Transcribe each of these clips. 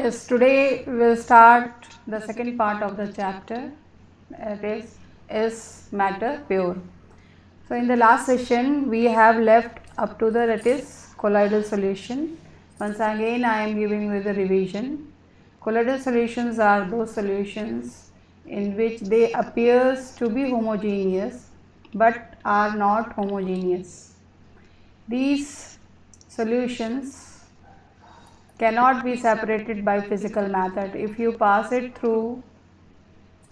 Yes, today we'll start the second part of the chapter. It is matter pure? So in the last session we have left up to the that is colloidal solution. Once again I am giving you the revision. Colloidal solutions are those solutions in which they appears to be homogeneous but are not homogeneous. These solutions cannot be separated by physical method. If you pass it through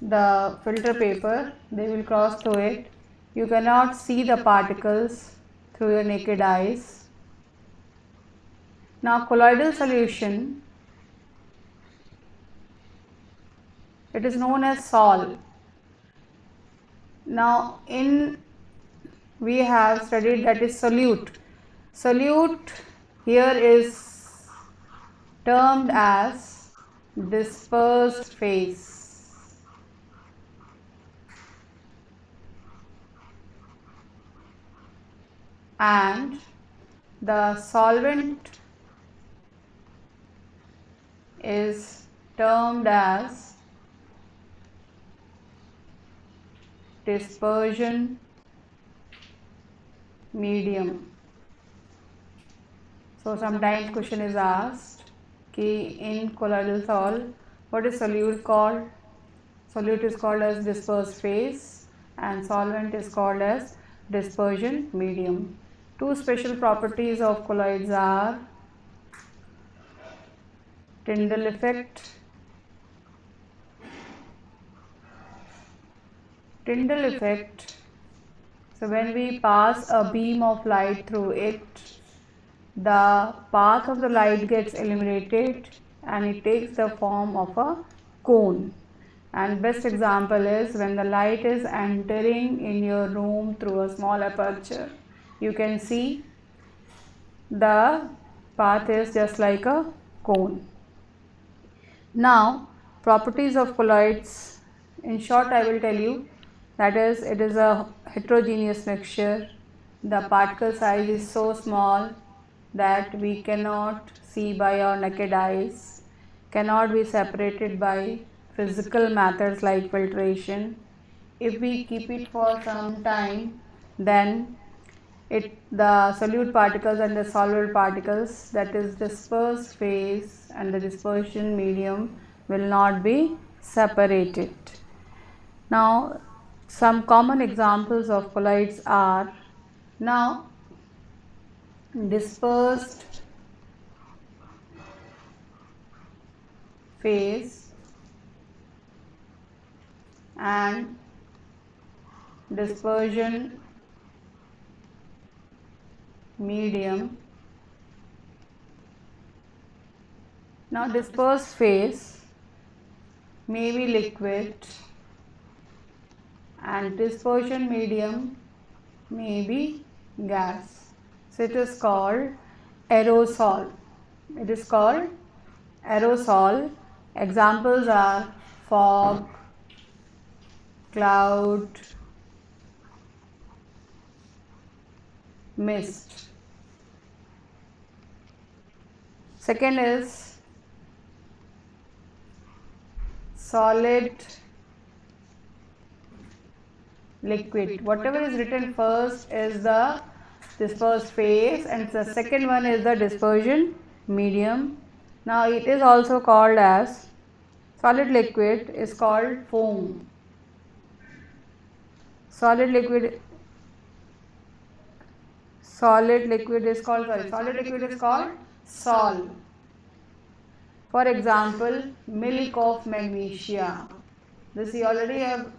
the filter paper, they will cross through it. You cannot see the particles through your naked eyes. Now colloidal solution, it is known as sol. Now we have studied that is solute. Solute here is termed as dispersed phase. And the solvent is termed as dispersion medium. So sometimes question is asked कि in colloidal sol what is solute called? Solute is called as dispersed phase and solvent is called as dispersion medium. Two special properties of colloids are Tyndall effect. Tyndall effect. So when we pass a beam of light through it, the path of the light gets eliminated and it takes the form of a cone. And best example is when the light is entering in your room through a small aperture, you can see the path is just like a cone. Now properties of colloids, in short I will tell you, that is, it is a heterogeneous mixture. The particle size is so small that we cannot see by our naked eyes, cannot be separated by physical methods like filtration. If we keep it for some time, then the solute particles and the solvent particles, that is dispersed phase and the dispersion medium, will not be separated. Now some common examples of colloids are now dispersed phase and dispersion medium. Now dispersed phase may be liquid and dispersion medium may be gas. So it is called aerosol. It is called aerosol. Examples are fog, cloud, mist. Second is solid liquid. Whatever is written first is the dispersed phase and the second one is the dispersion medium. Now it is also called as solid liquid is called foam. Solid liquid is called sol. For example, milk of magnesia. This you already have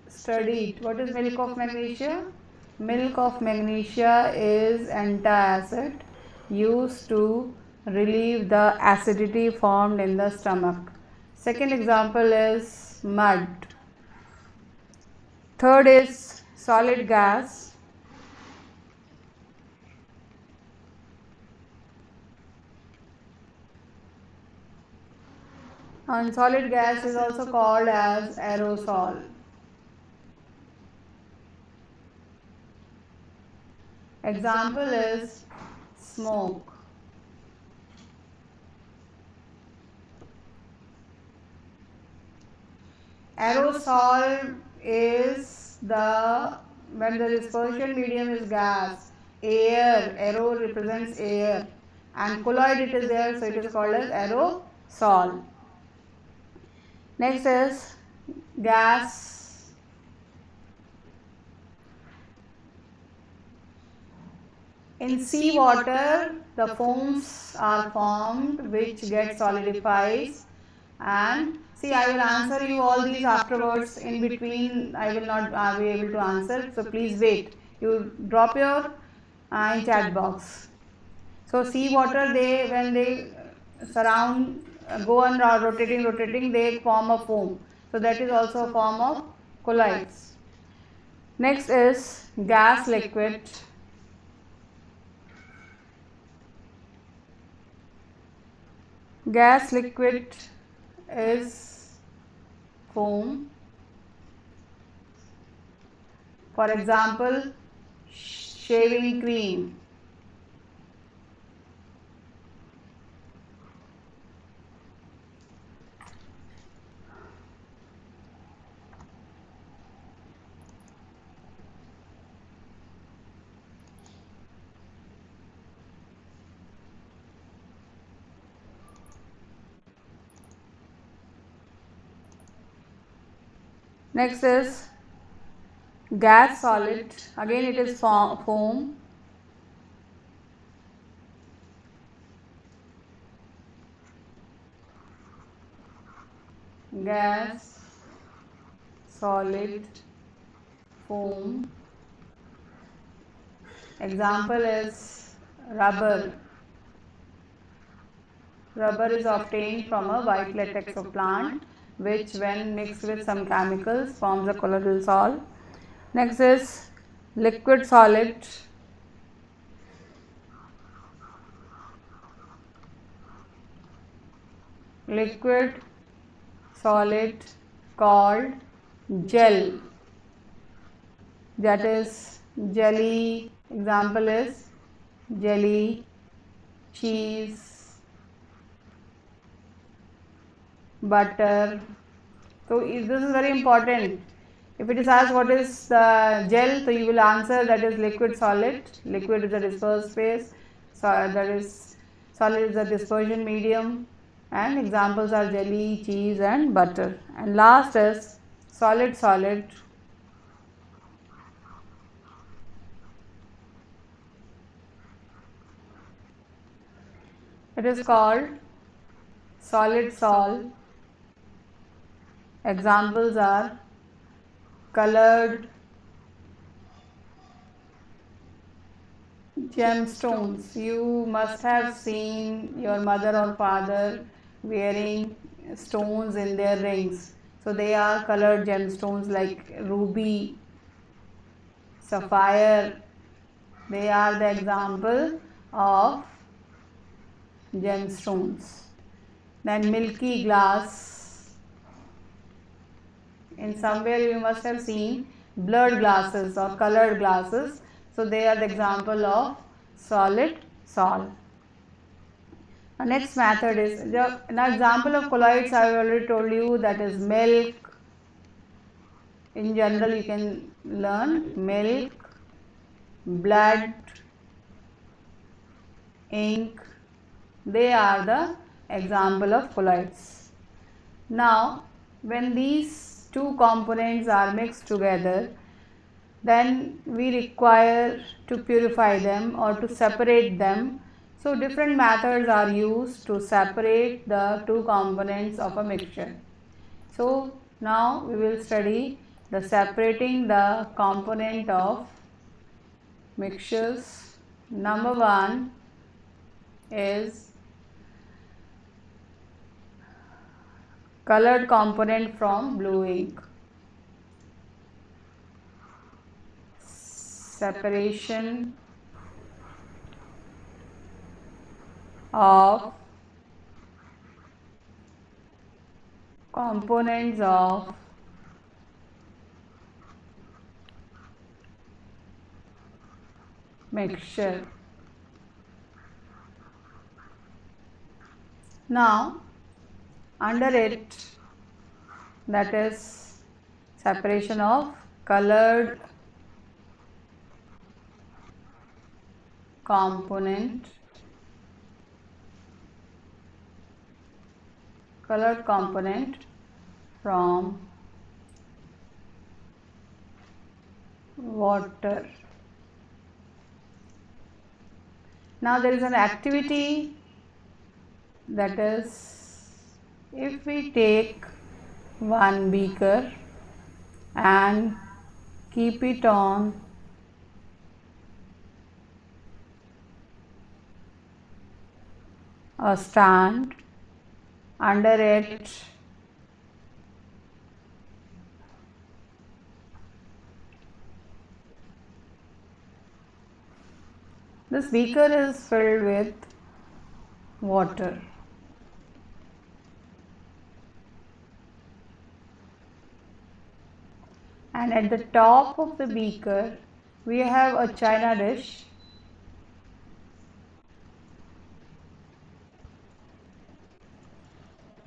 studied. What is milk of magnesia? Milk of magnesia is antacid used to relieve the acidity formed in the stomach. Second example is mud. Third is solid gas. And solid gas is also called as aerosol. Example is smoke. Aerosol is the, when the dispersion medium is gas, air, aero represents air, and colloid it is there, so it is called as aerosol. Next is gas. In seawater, the foams are formed which get solidifies, and see, I will answer you all these afterwards. In between, I will not be able to answer, so please wait. You drop your in chat box. So seawater, they, when they surround, go on rotating, they form a foam. So that is also a form of colloids. Next is gas liquid. Gas liquid is foam. For example, shaving cream. Next is gas solid. Again it is foam. Gas solid foam. Example is rubber. Rubber is obtained from a white latex of plant, which when mixed with some chemicals forms a colloidal sol. Next is liquid solid. Liquid solid called gel. That is jelly. Example is jelly, cheese, butter. So this is very important. If it is asked what is the gel, so you will answer that is liquid solid. Liquid is a dispersed phase. So that is solid is the dispersion medium. And examples are jelly, cheese, and butter. And last is solid solid. It is called solid sol. Examples are colored gemstones. You must have seen your mother or father wearing stones in their rings. So they are colored gemstones like ruby, sapphire. They are the example of gemstones. Then milky glass. In somewhere you must have seen blurred glasses or colored glasses. So they are the example of solid sol. The next method is, an example of colloids I have already told you, that is milk. In general you can learn milk, blood, ink. They are the example of colloids. Now when these two components are mixed together, then we require to purify them or to separate them. So different methods are used to separate the two components of a mixture. So now we will study the separating the component of mixtures. Number one is colored component from blue ink. Separation of components of mixture. Now under it, that is separation of colored component from water. Now there is an activity, that is, if we take one beaker and keep it on a stand, under it this beaker is filled with water. And at the top of the beaker we have a china dish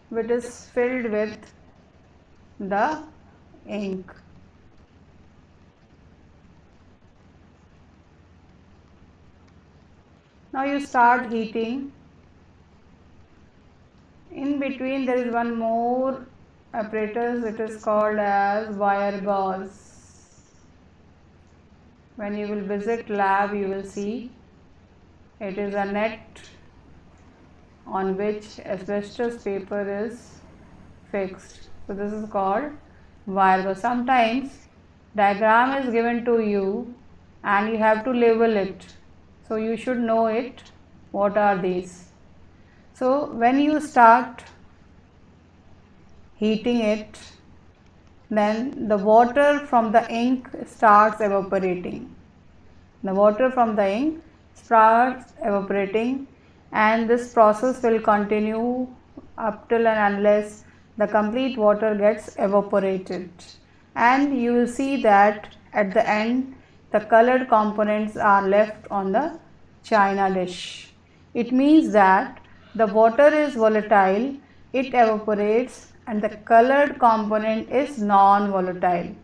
which is filled with the ink. Now you start heating. In between there is one more apparatus, it is called as wire gauze. When you will visit lab you will see it is a net on which asbestos paper is fixed. So this is called wire gauze. Sometimes diagram is given to you and you have to label it. So you should know it, what are these. So when you start heating it, then the water from the ink starts evaporating. The water from the ink starts evaporating, and this process will continue up till and unless the complete water gets evaporated. And you will see that at the end the colored components are left on the china dish. It means that the water is volatile, it evaporates, and the colored component is non-volatile.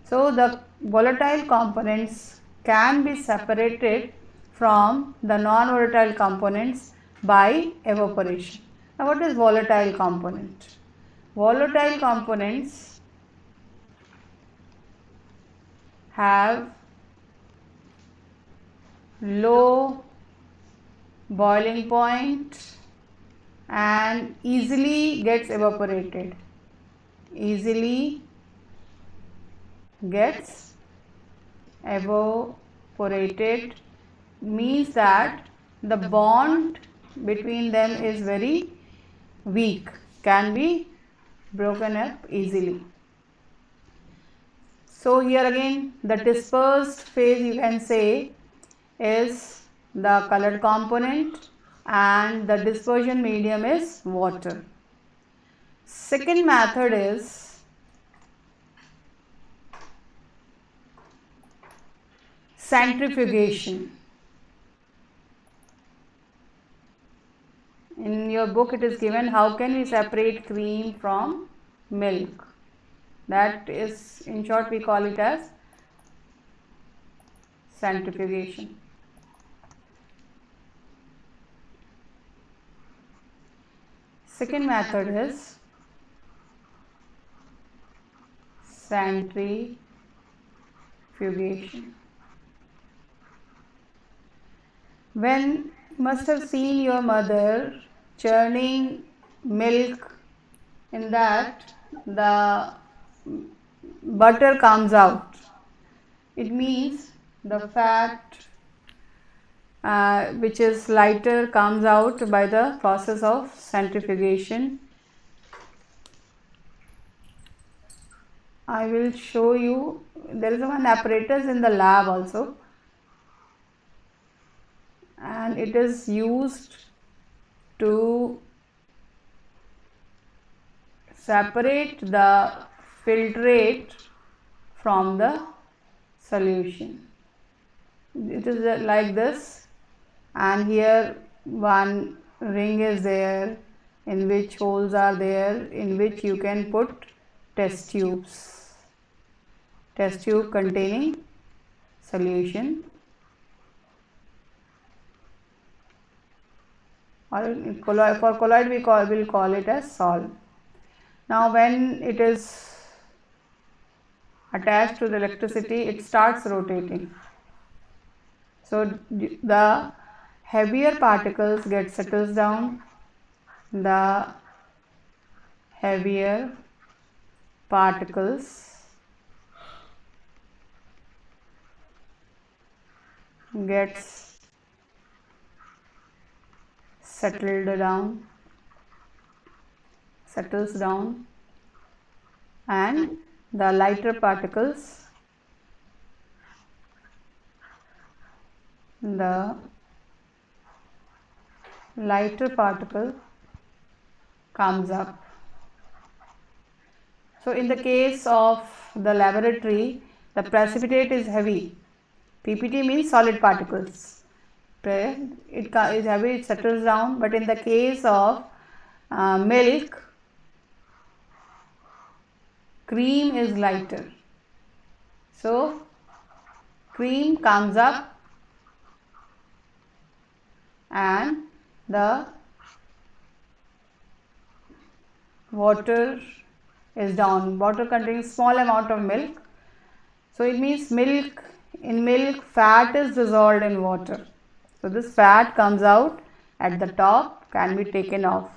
So the volatile components can be separated from the non-volatile components by evaporation. Now what is volatile component? Volatile components have low boiling point and easily gets evaporated. Easily gets evaporated means that the bond between them is very weak, can be broken up easily. So here again the dispersed phase you can say is the colored component and the dispersion medium is water. Second method is centrifugation. In your book it is given how can we separate cream from milk. That is, in short, we call it as centrifugation. Second method is centrifugation. When you must have seen your mother churning milk, in that the butter comes out. It means the fat which is lighter comes out by the process of centrifugation. I will show you, there is one apparatus in the lab also, and it is used to separate the filtrate from the solution. It is like this, and here one ring is there in which holes are there in which you can put test tubes. test tube containing solution, or for colloid we will call it as solve. Now when it is attached to the electricity, it starts rotating. So the heavier particles get settles down, the heavier particles gets settles down, and the lighter particles, comes up. So in the case of the laboratory, the precipitate is heavy. PPT means solid particles. It is heavy, it settles down. But in the case of milk, cream is lighter. So cream comes up and the water is down. Water contains small amount of milk. So it means in milk fat is dissolved in water. So this fat comes out at the top, can be taken off.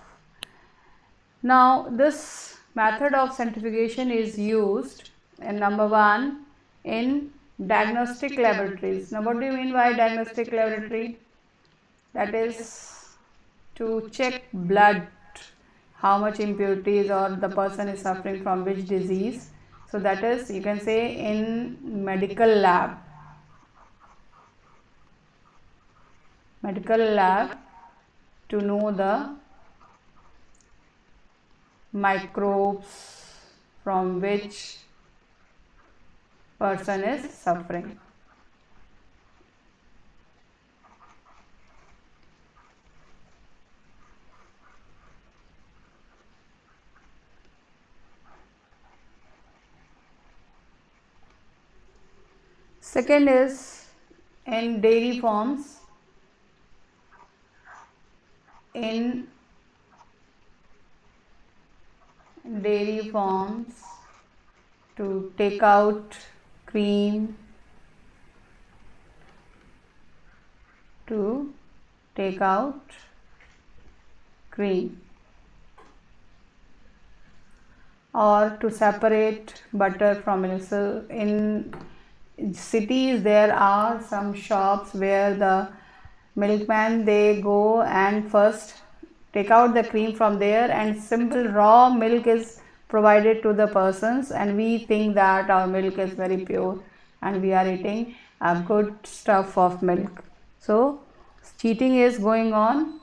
Now this method of centrifugation is used in number 1 in diagnostic laboratories. Now what do you mean by diagnostic laboratory? That is to check blood, how much impurities or the person is suffering from which disease. So that is, you can say, in medical lab to know the microbes from which person is suffering. Second is in dairy farms. In dairy farms, to take out cream, or to separate butter from milk. So in cities there are some shops where the milkman, they go and first take out the cream from there, and simple raw milk is provided to the persons, and we think that our milk is very pure and we are eating a good stuff of milk. So cheating is going on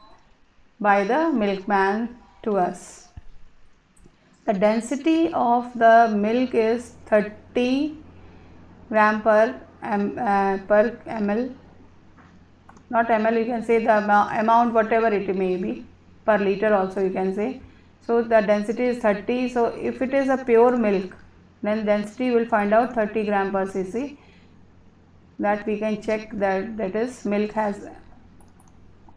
by the milkman to us. The density of the milk is 30 gram per ml, not ml, you can say the amount whatever it may be, per liter also you can say. So the density is 30. So if it is a pure milk, then density will find out 30 gram per cc, that we can check that is milk has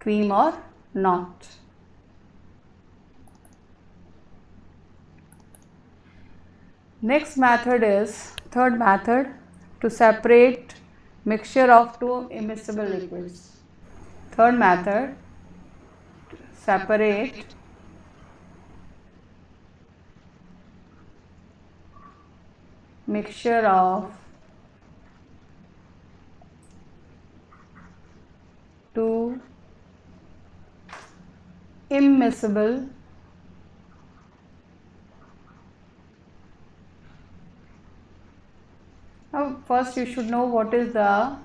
cream or not. Next method is, third method, to separate mixture of two immiscible liquids. Third method, separate mixture of two immiscible Now first you should know what is the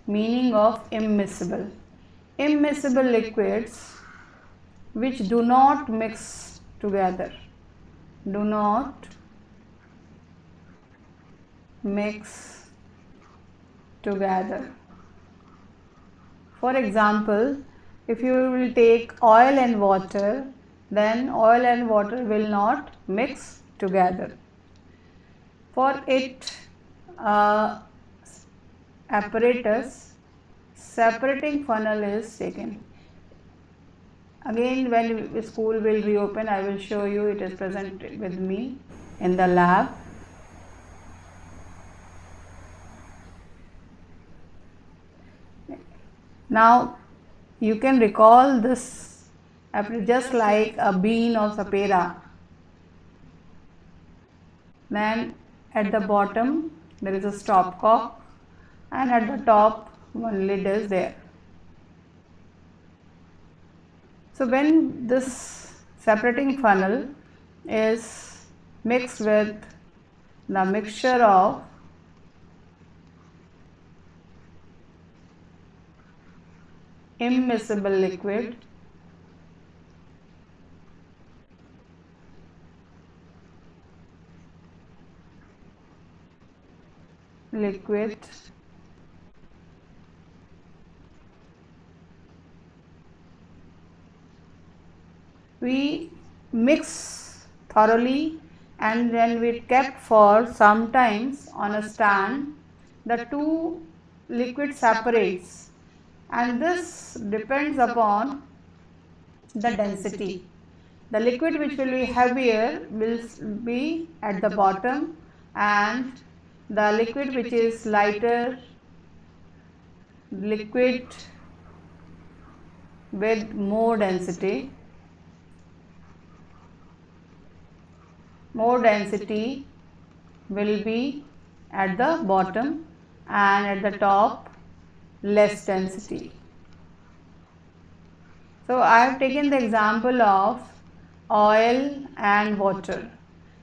meaning of immiscible. Immiscible liquids which do not mix together, do not mix together. For example, if you will take oil and water, then oil and water will not mix together. For it a apparatus separating funnel is taken. Again, when school will reopen, I will show you. It is present with me in the lab. Now you can recall this just like a bean of sapera. Then at the bottom there is a stopcock, and at the top one lid is there. So when this separating funnel is mixed with the mixture of immiscible liquid, we mix thoroughly, and then we kept for some times on a stand. The two liquid separates, and this depends upon the density. The liquid which will be heavier will be at the bottom, and the liquid which is lighter, liquid with more density will be at the bottom, and at the top less density. So I have taken the example of oil and water.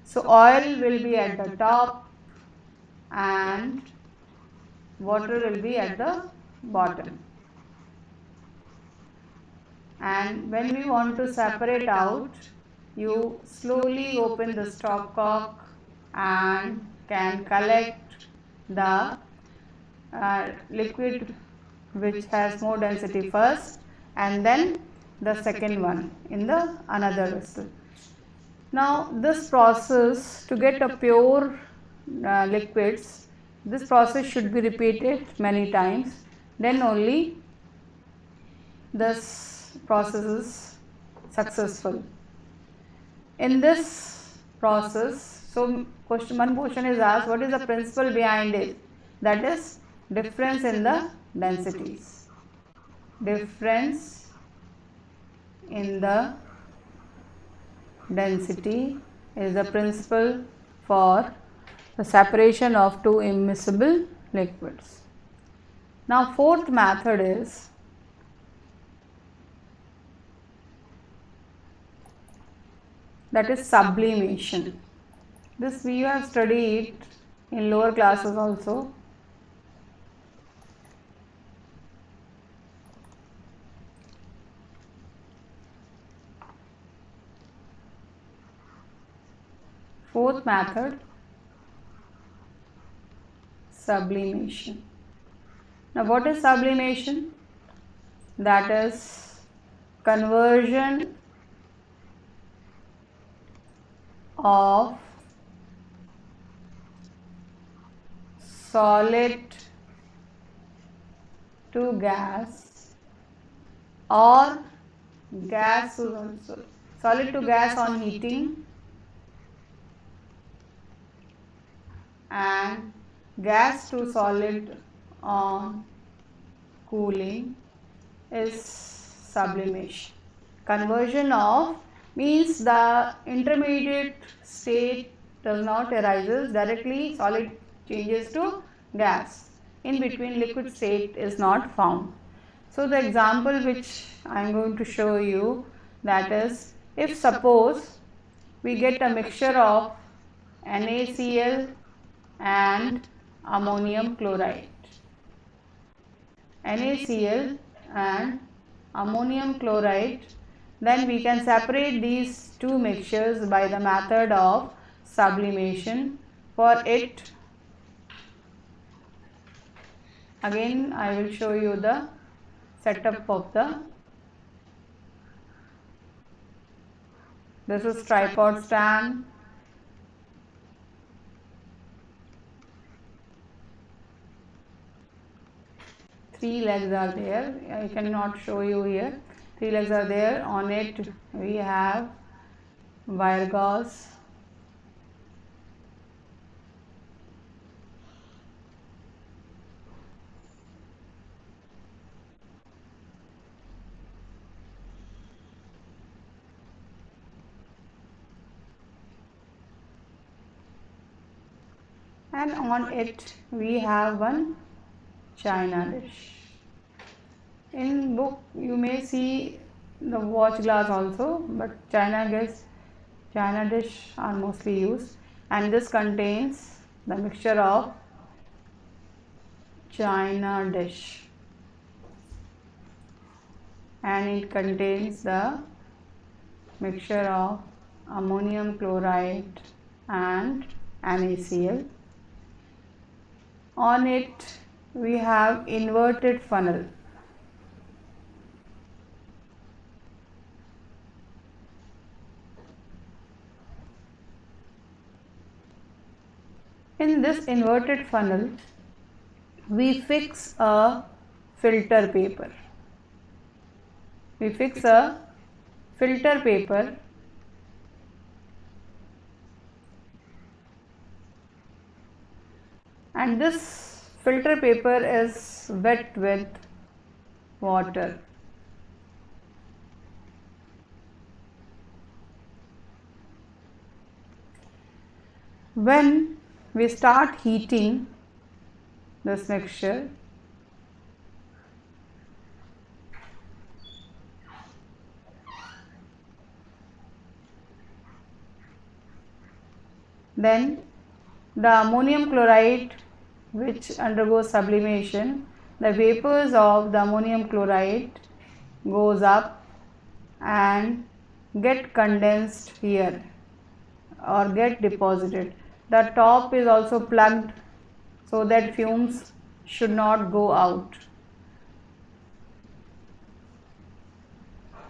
So oil will be at the top and water will be at the bottom. And when we want to separate out, you slowly open the stopcock and can collect the liquid which has more density first, and then the second one in the another vessel. Now this process, to get a pure liquids, this process should be repeated many times, then only this process is successful. In this process, so one question is asked, what is the principle behind it? That is difference in the densities. Difference in the density is the principle for the separation of two immiscible liquids. Now fourth method is sublimation. This we have studied in lower classes also. Fourth method, sublimation. Now what is sublimation? That is conversion of solid to gas, or gas to solid to gas on heating and gas to solid on cooling is sublimation. Conversion of means the intermediate state does not arises directly, solid changes to gas. In between, liquid state is not found. So the example which I am going to show you, that is, if suppose we get a mixture of NaCl and ammonium chloride. NaCl and ammonium chloride, then we can separate these two mixtures by the method of sublimation. For it, again I will show you the setup of this is tripod stand, three legs are there. I cannot show you here. Three legs are there. On it we have wire gauze, and on it we have one china dish. In book you may see the watch glass also, but china dish are mostly used, and this contains the mixture of china dish, and it contains the mixture of ammonium chloride and NaCl. On it we have inverted funnel. In this inverted funnel we fix a filter paper. We fix a filter paper and this filter paper is wet with water. When we start heating this mixture, then the ammonium chloride which undergoes sublimation, the vapors of the ammonium chloride goes up and get condensed here or get deposited. The top is also plugged so that fumes should not go out.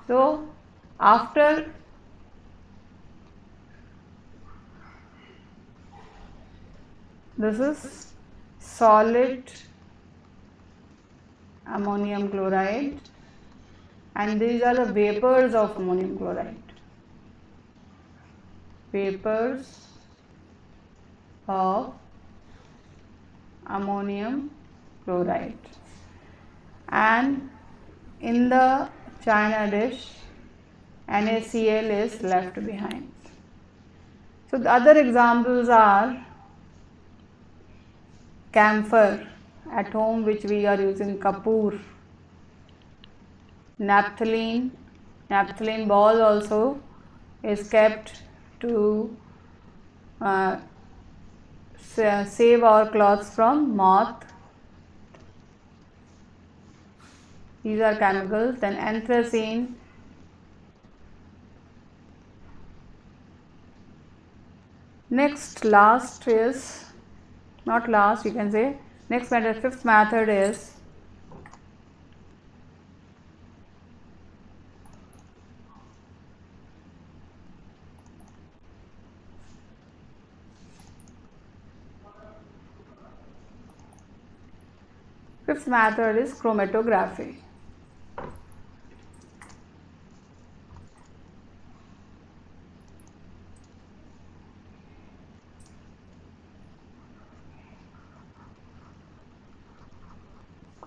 So after this is solid ammonium chloride, and these are the vapors of ammonium chloride. Vapors of ammonium chloride, and in the china dish NaCl is left behind. So the other examples are camphor at home, which we are using kapoor, naphthalene ball also is kept to save our clothes from moth. These are chemicals. Then anthracene, next last is not last, you can say next method, fifth method is chromatography.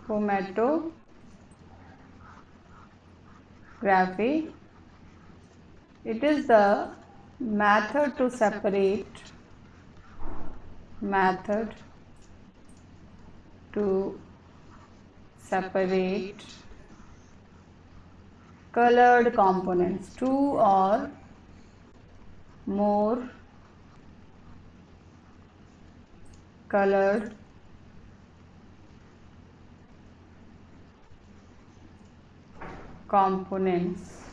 Chromatography, it is the method to separate colored components, two or more colored components.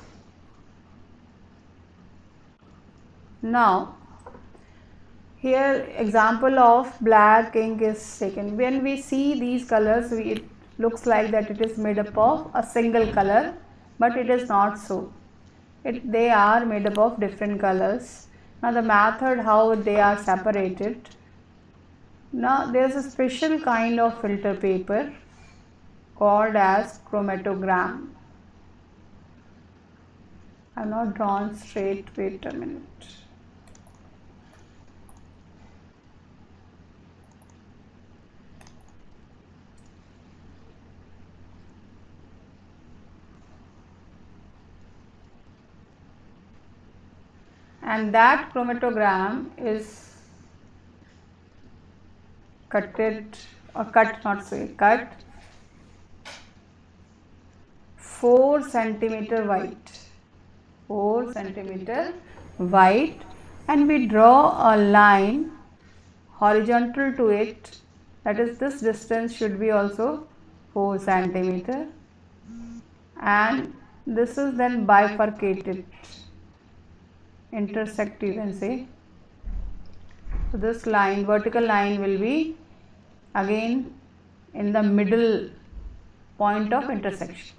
Now here example of black ink is taken. When we see these colors, it looks like that it is made up of a single color, but it is not so. They are made up of different colors. Now the method how they are separated. Now there is a special kind of filter paper called as chromatogram. I have not drawn straight, wait a minute. And that chromatogram is cut, not say, cut 4 centimeter wide, 4 centimeter wide, and we draw a line horizontal to it, that is, this distance should be also 4 centimeter, and this is then bifurcated, intersect you can say. So this line, vertical line, will be again in the middle point of intersection,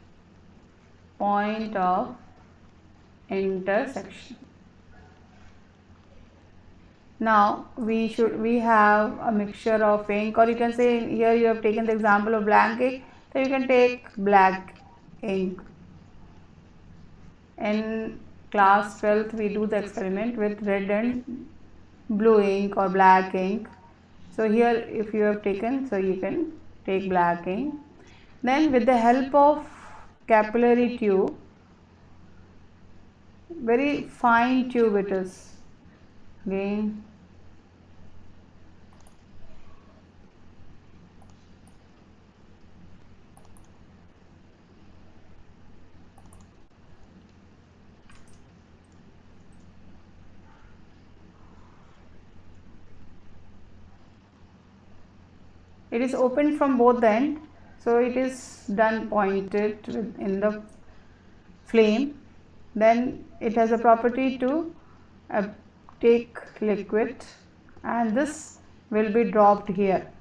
point of intersection. Now we have a mixture of ink, or you can say here you have taken the example of blank ink, so you can take black ink. In class 12th we do the experiment with red and blue ink or black ink. So here if you have taken, so you can take black ink. Then with the help of capillary tube, very fine tube it is, again it is opened from both the end, so it is done pointed in the flame. Then it has a property to take liquid, and this will be dropped here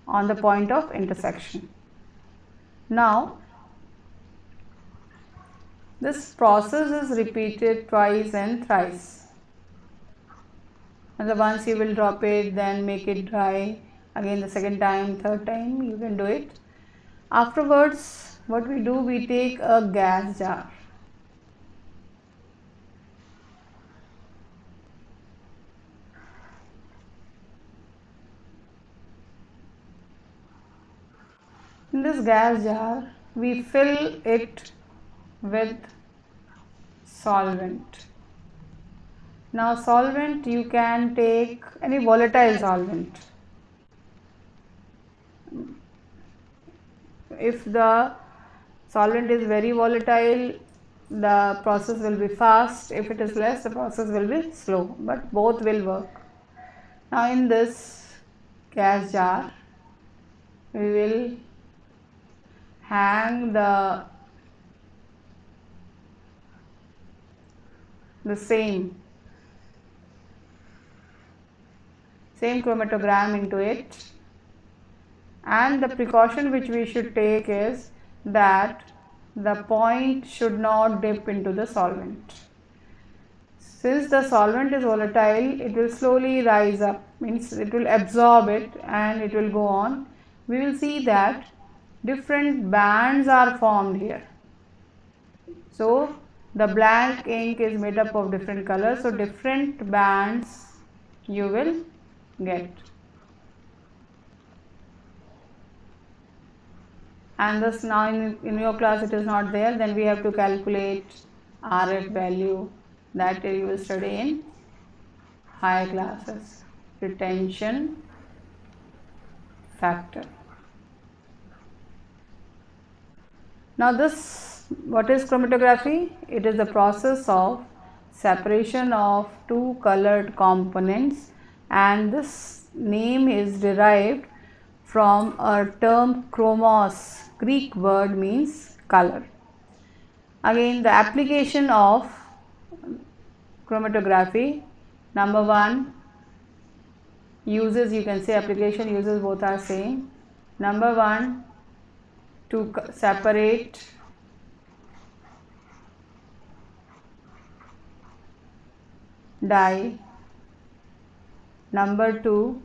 on the point of intersection. Now this process is repeated twice and thrice, and the once you will drop it, then make it dry, again the second time, third time you can do it. Afterwards what we do, we take a gas jar. In this gas jar we fill it with solvent. Now solvent, you can take any volatile solvent. If the solvent is very volatile, the process will be fast. If it is less, the process will be slow, but both will work. Now in this gas jar we will hang the same chromatogram into it, and the precaution which we should take is that the point should not dip into the solvent. Since the solvent is volatile, it will slowly rise up, means it will absorb it and it will go on. We will see that different bands are formed here. So the black ink is made up of different colors, so different bands you will get. And this now in your class it is not there, then we have to calculate RF value, that you will study in higher classes, retention factor. Now this, what is chromatography? It is the process of separation of two colored components, and this name is derived from a term chromos. Greek word means color. Again, the application of chromatography, number one, uses, you can say application, uses, both are same. Number one, to separate dye. Number two,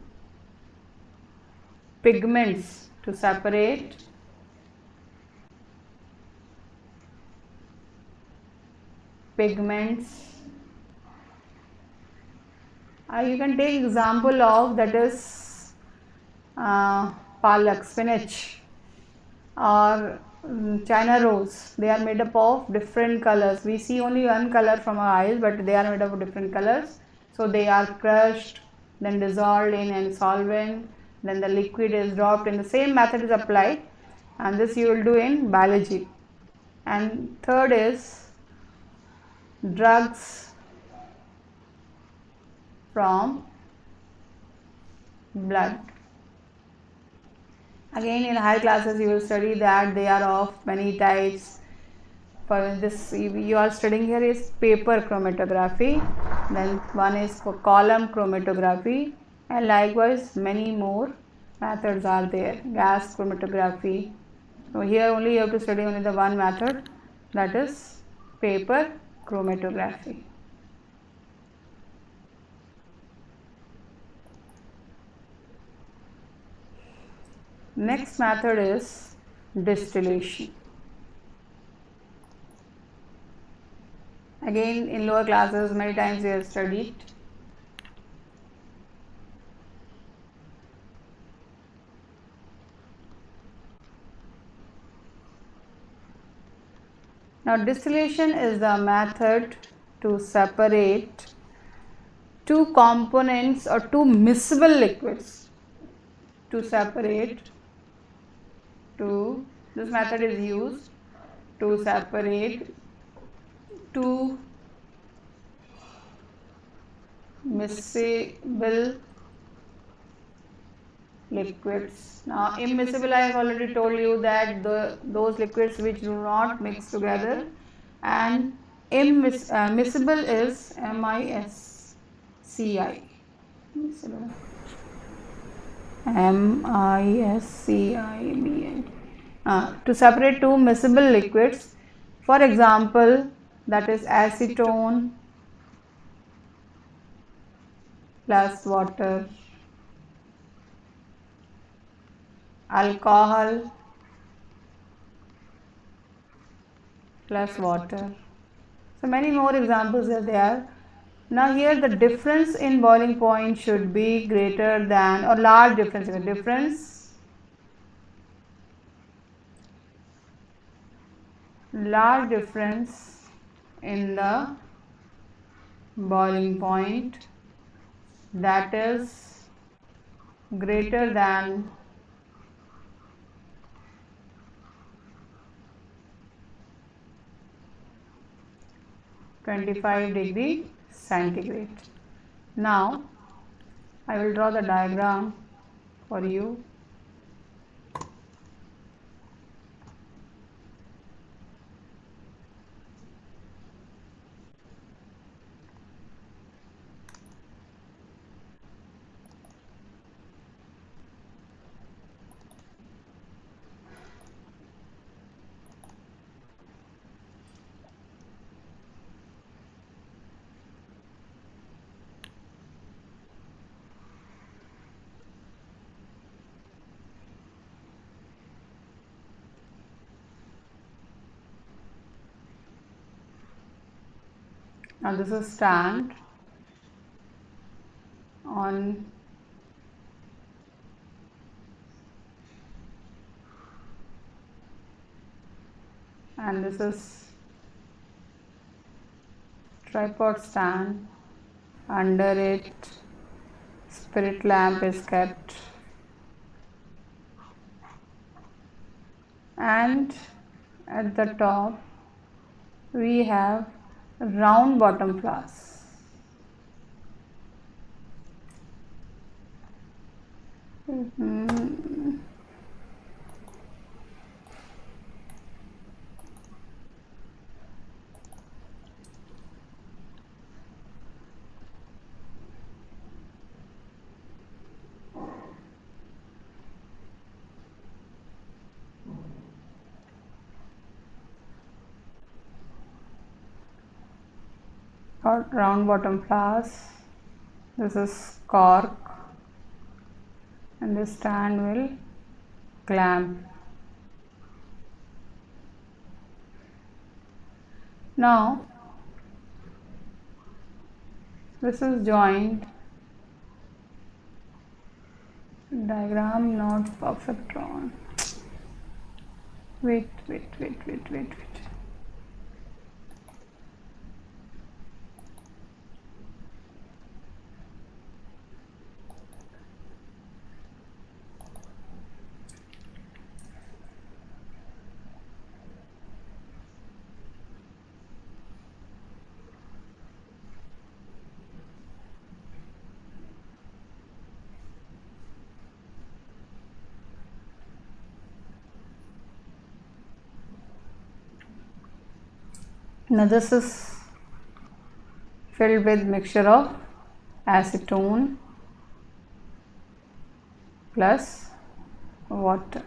pigments, to separate pigments. You can take example of that is palak, spinach, or China rose. They are made up of different colors. We see only one color from our eyes, but they are made up of different colors. So they are crushed, then dissolved in a solvent, then the liquid is dropped, and the same method is applied, and this you will do in biology. And third is drugs from blood. Again, in higher classes you will study that they are of many types. For this you are studying here is paper chromatography, then one is for column chromatography, and likewise many more methods are there. Gas chromatography. So here only you have to study only the one method, that is paper chromatography. Next method is distillation. Again, in lower classes many times we have studied. Now distillation is the method to separate two components or two miscible liquids. This method is used to separate two miscible liquids. Now immiscible, I have already told you that those liquids which do not mix together, and miscible is MISCI. To separate two miscible liquids, for example, that is acetone plus water, alcohol plus water. So many more examples are there. Now here the difference in boiling point should be greater than or large difference in the boiling point, that is greater than 25 degree centigrade. Now I will draw the diagram for you. Now this is stand on and this is tripod stand. Under it spirit lamp is kept, and at the top we have round bottom flask. Round bottom flask. This is cork, and the stand will clamp. Now This is joined diagram, not perfect drawn. Wait. Now this is filled with mixture of acetone plus water,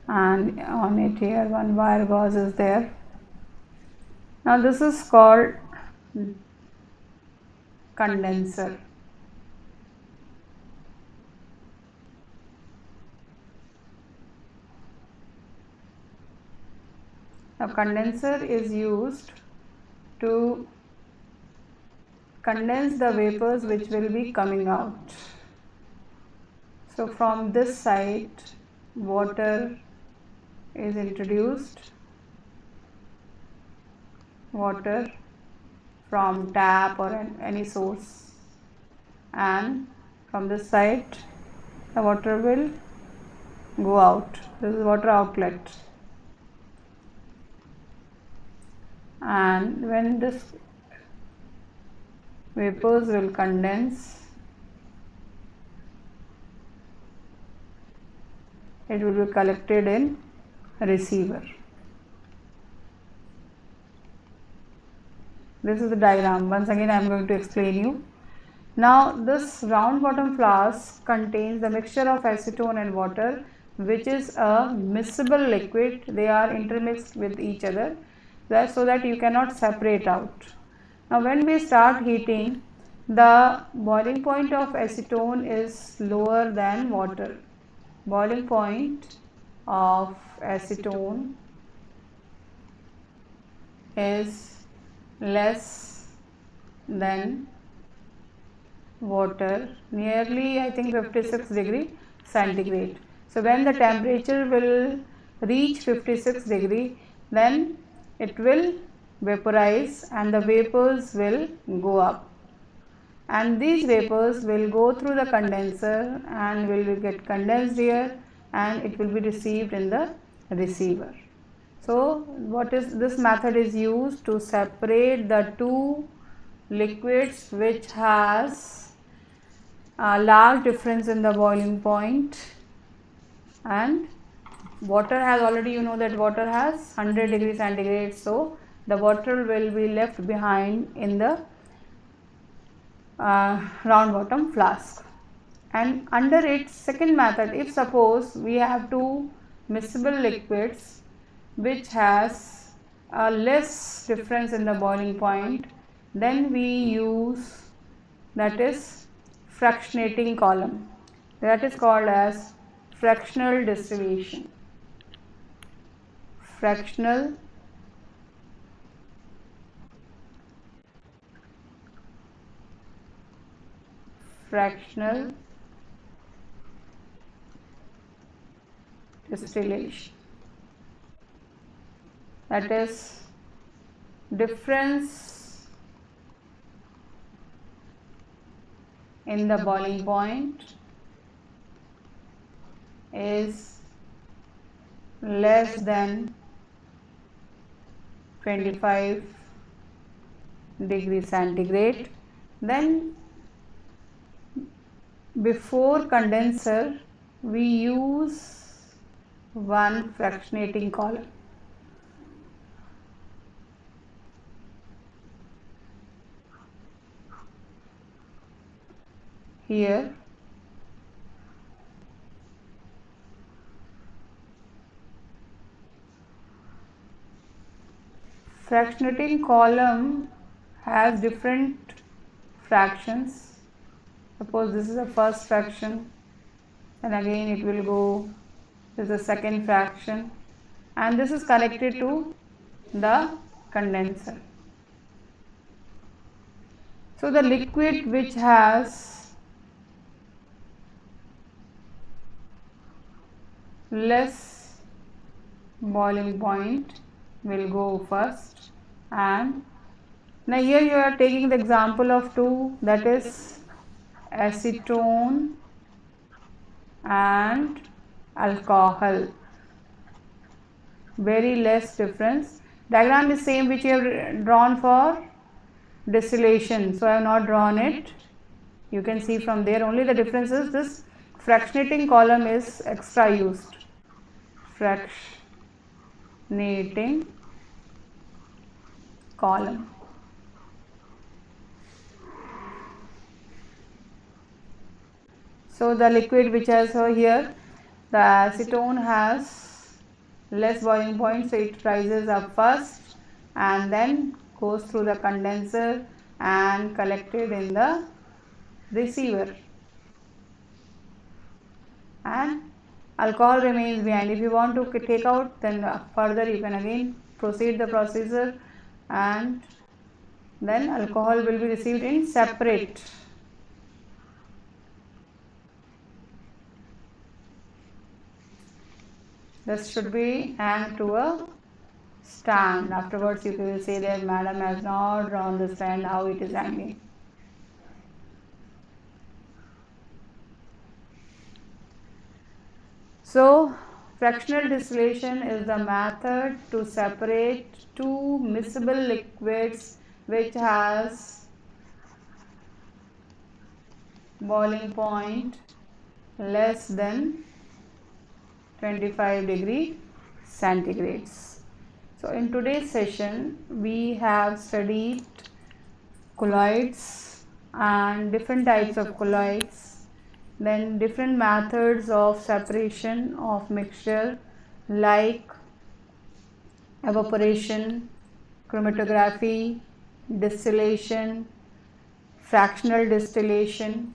and on it here one wire gauze is there. Now this is called condenser. Now condenser is used to condense the vapors which will be coming out. So from this side water is introduced, water from tap or any source, and from this side the water will go out. This is water outlet, and when this vapors will condense, it will be collected in a receiver. This is the diagram. Once again I am going to explain you. Now this round bottom flask contains the mixture of acetone and water, which is a miscible liquid. They are intermixed with each other so that you cannot separate out. Now when we start heating, the boiling point of acetone is lower than water. Boiling point of acetone is less than water, nearly I think 56 degree centigrade. So when the temperature will reach 56 degree, then it will vaporize and the vapors will go up, and these vapors will go through the condenser and will get condensed here, and it will be received in the receiver. So what is this method is used to separate the two liquids which has a large difference in the boiling point. And water has already, you know that water has 100 degree centigrade, so the water will be left behind in the round bottom flask. And under it, second method, if suppose we have two miscible liquids which has a less difference in the boiling point, then we use, that is, fractionating column. That is called as fractional distillation. Fractional distillation. That is, difference in the boiling point is less than 25 degree centigrade. Then before condenser we use one fractionating column. Here fractionating column has different fractions. Suppose this is the first fraction, and again it will go, this is the second fraction, and this is connected to the condenser. So the liquid which has less boiling point will go first, and now here you are taking the example of two, that is acetone and alcohol. Very less difference. Diagram is same which you have drawn for distillation, so I have not drawn it. You can see from there, only the difference is this fractionating column is extra used. Fractionating column. So the liquid which has here, the acetone has less boiling point, so it rises up first and then goes through the condenser and collected in the receiver, and alcohol remains behind. If you want to take out, then further you can again proceed the procedure, and then alcohol will be received in separate. This should be hanged to a stand. Afterwards you will say that madam has not drawn the stand, how it is hanging. So fractional distillation is the method to separate two miscible liquids which has boiling point less than 25 degree centigrades. So in today's session we have studied colloids and different types of colloids, then different methods of separation of mixture like evaporation, chromatography, distillation, fractional distillation,